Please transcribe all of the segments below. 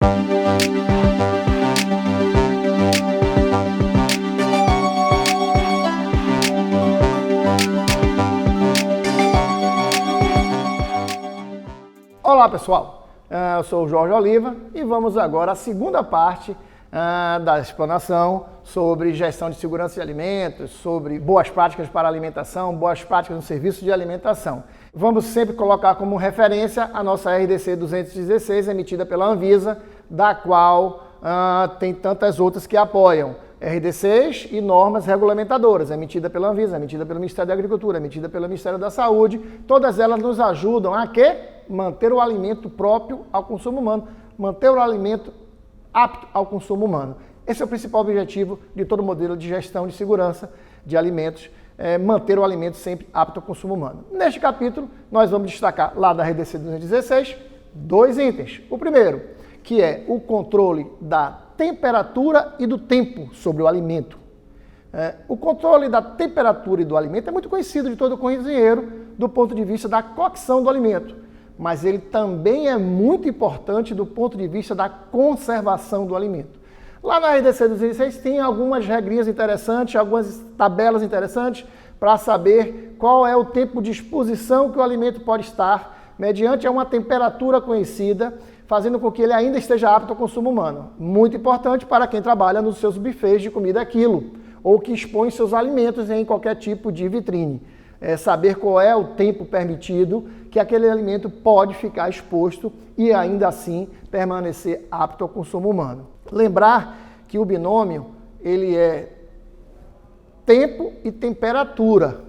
Olá pessoal, eu sou o Jorge Oliva e vamos agora à segunda parte da explanação sobre gestão de segurança de alimentos, sobre boas práticas para alimentação, boas práticas no serviço de alimentação. Vamos sempre colocar como referência a nossa RDC 216, emitida pela Anvisa, da qual tem tantas outras que apoiam. RDCs e normas regulamentadoras, emitida pela Anvisa, emitida pelo Ministério da Agricultura, emitida pelo Ministério da Saúde, todas elas nos ajudam a quê? Manter o alimento próprio ao consumo humano, manter o alimento apto ao consumo humano. Esse é o principal objetivo de todo modelo de gestão de segurança de alimentos, manter o alimento sempre apto ao consumo humano. Neste capítulo, nós vamos destacar lá da RDC 216, dois itens. O primeiro, que é o controle da temperatura e do tempo sobre o alimento. O controle da temperatura e do alimento é muito conhecido de todo cozinheiro do ponto de vista da cocção do alimento, mas ele também é muito importante do ponto de vista da conservação do alimento. Lá na RDC 206 tem algumas regrinhas interessantes, algumas tabelas interessantes para saber qual é o tempo de exposição que o alimento pode estar mediante uma temperatura conhecida, fazendo com que ele ainda esteja apto ao consumo humano. Muito importante para quem trabalha nos seus buffets de comida a quilo, ou que expõe seus alimentos em qualquer tipo de vitrine. Saber qual é o tempo permitido que aquele alimento pode ficar exposto e ainda assim permanecer apto ao consumo humano. Lembrar que o binômio ele é tempo e temperatura.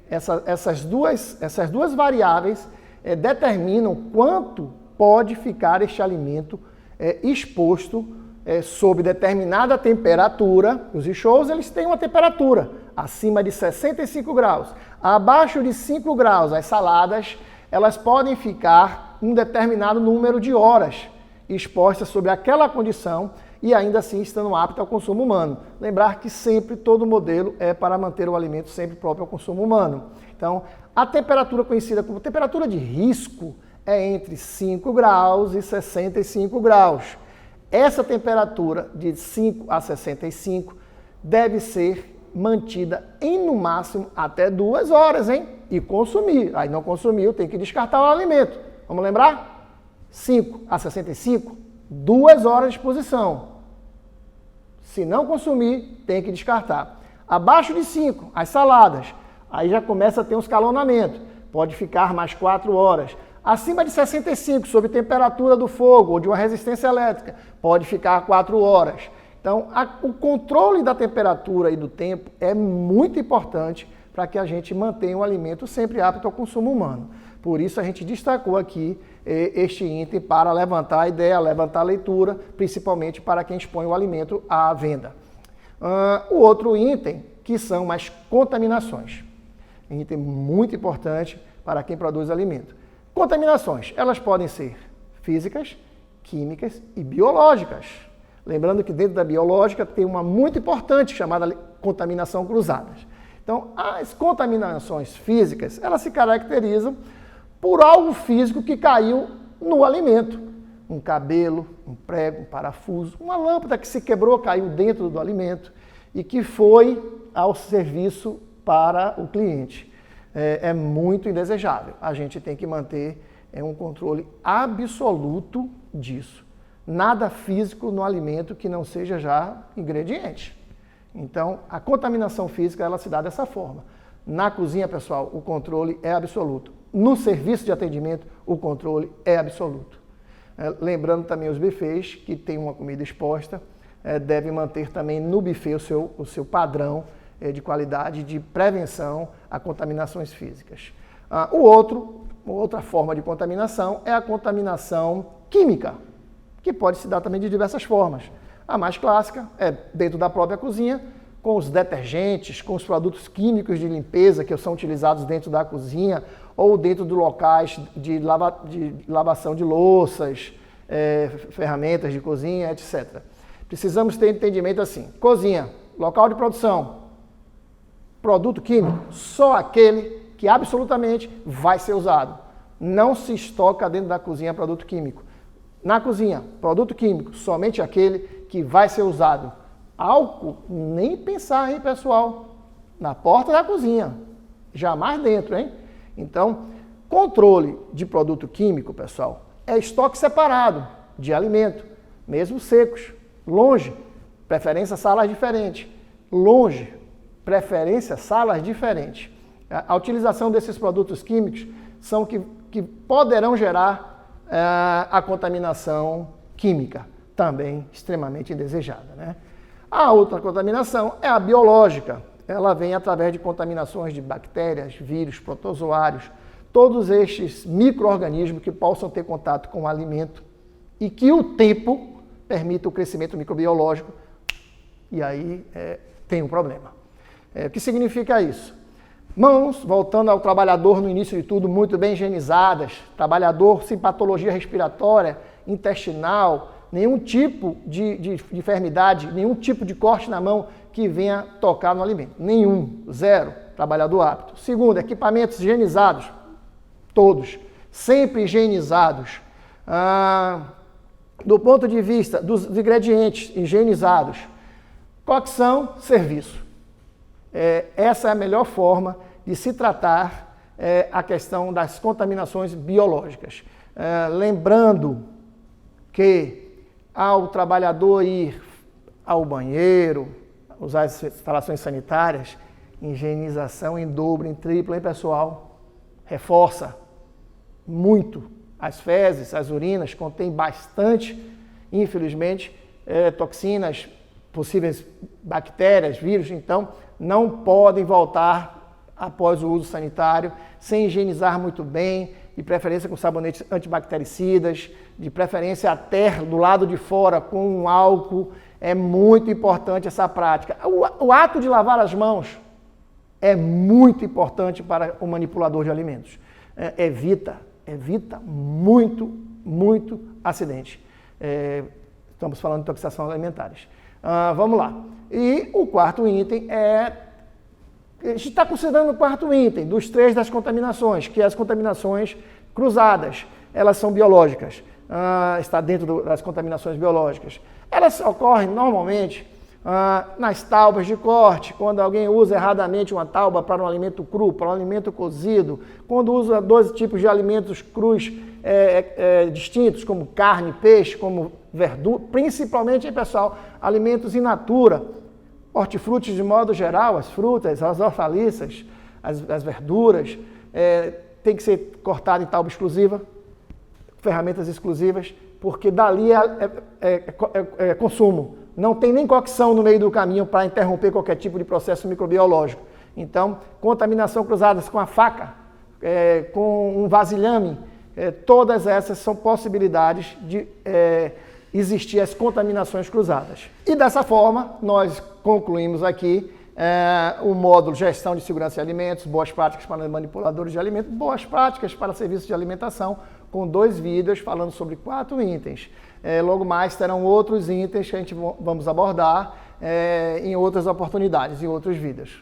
Essas duas variáveis determinam quanto pode ficar este alimento exposto sob determinada temperatura. Os shows eles têm uma temperatura acima de 65 graus. Abaixo de 5 graus, as saladas elas podem ficar um determinado número de horas expostas sob aquela condição e ainda assim estando apto ao consumo humano. Lembrar que sempre todo modelo é para manter o alimento sempre próprio ao consumo humano. Então, a temperatura conhecida como temperatura de risco é entre 5 graus e 65 graus. Essa temperatura de 5 a 65 deve ser mantida em no máximo até 2 horas, hein? E consumir. Aí não consumiu, tem que descartar o alimento. Vamos lembrar? 5 a 65, 2 horas de exposição. Se não consumir, tem que descartar. Abaixo de 5, as saladas. Aí já começa a ter um escalonamento. Pode ficar mais 4 horas. Acima de 65, sob temperatura do fogo ou de uma resistência elétrica, pode ficar 4 horas. Então, o controle da temperatura e do tempo é muito importante para que a gente mantenha o alimento sempre apto ao consumo humano. Por isso, a gente destacou aqui este item para levantar a ideia, levantar a leitura, principalmente para quem expõe o alimento à venda. O outro item, que são as contaminações. Um item muito importante para quem produz alimento. Contaminações, elas podem ser físicas, químicas e biológicas. Lembrando que dentro da biológica tem uma muito importante chamada contaminação cruzadas. Então, as contaminações físicas, elas se caracterizam por algo físico que caiu no alimento. Um cabelo, um prego, um parafuso, uma lâmpada que se quebrou, caiu dentro do alimento e que foi ao serviço para o cliente. É muito indesejável. A gente tem que manter um controle absoluto disso. Nada físico no alimento que não seja já ingrediente. Então, a contaminação física ela se dá dessa forma. Na cozinha, pessoal, o controle é absoluto. No serviço de atendimento, o controle é absoluto. Lembrando também os buffets que tem uma comida exposta, devem manter também no buffet o seu padrão de qualidade de prevenção a contaminações físicas. Outra forma de contaminação é a contaminação química, que pode se dar também de diversas formas. A mais clássica é dentro da própria cozinha, com os detergentes, com os produtos químicos de limpeza que são utilizados dentro da cozinha ou dentro de locais de lavação de louças, ferramentas de cozinha, etc. Precisamos ter entendimento assim. Cozinha, local de produção, produto químico, só aquele que absolutamente vai ser usado. Não se estoca dentro da cozinha produto químico. na cozinha, produto químico, somente aquele que vai ser usado. Álcool, nem pensar, hein, pessoal? Na porta da cozinha, jamais dentro, hein? Então, controle de produto químico, pessoal, é estoque separado de alimento, mesmo secos, longe, preferência salas diferentes, longe, preferência salas diferentes. A utilização desses produtos químicos são que poderão gerar a contaminação química, também extremamente indesejada, né? A outra contaminação é a biológica. Ela vem através de contaminações de bactérias, vírus, protozoários, todos estes micro-organismos que possam ter contato com o alimento e que o tempo permita o crescimento microbiológico, e aí tem um problema. O que significa isso? Mãos, voltando ao trabalhador no início de tudo, muito bem higienizadas, trabalhador sem patologia respiratória, intestinal, nenhum tipo de enfermidade, nenhum tipo de corte na mão que venha tocar no alimento. Nenhum, zero, trabalhador apto. Segundo, equipamentos higienizados, todos, sempre higienizados. Do ponto de vista dos ingredientes higienizados, cocção, serviço. Essa é a melhor forma de se tratar a questão das contaminações biológicas. Lembrando que ao trabalhador ir ao banheiro, usar as instalações sanitárias, higienização em dobro, em triplo, hein, pessoal? Reforça muito. As fezes, as urinas contêm bastante, infelizmente, toxinas, possíveis bactérias, vírus, então não podem voltar após o uso sanitário sem higienizar muito bem, de preferência com sabonetes antibactericidas, de preferência até do lado de fora com um álcool. É muito importante essa prática. O ato de lavar as mãos é muito importante para o manipulador de alimentos. Evita muito acidente. Estamos falando de intoxicações alimentares. Vamos lá. E o quarto item a gente está considerando o quarto item dos 3 das contaminações, que é as contaminações cruzadas. Elas são biológicas, está dentro das contaminações biológicas. Elas ocorrem normalmente nas taubas de corte, quando alguém usa erradamente uma tauba para um alimento cru, para um alimento cozido, quando usa 2 tipos de alimentos crus distintos, como carne, peixe, como verdura, principalmente, pessoal, alimentos in natura, hortifrutis de modo geral, as frutas, as hortaliças, as verduras, tem que ser cortado em tauba exclusiva, ferramentas exclusivas, porque dali é consumo. Não tem nem cocção no meio do caminho para interromper qualquer tipo de processo microbiológico. Então, contaminação cruzadas com a faca, com um vasilhame, todas essas são possibilidades de existir as contaminações cruzadas. E dessa forma, nós concluímos aqui o módulo Gestão de Segurança de Alimentos, Boas Práticas para Manipuladores de Alimentos, Boas Práticas para Serviços de Alimentação, com 2 vídeos falando sobre 4 itens. Logo mais terão outros itens que a gente vamos abordar em outras oportunidades, em outros vídeos.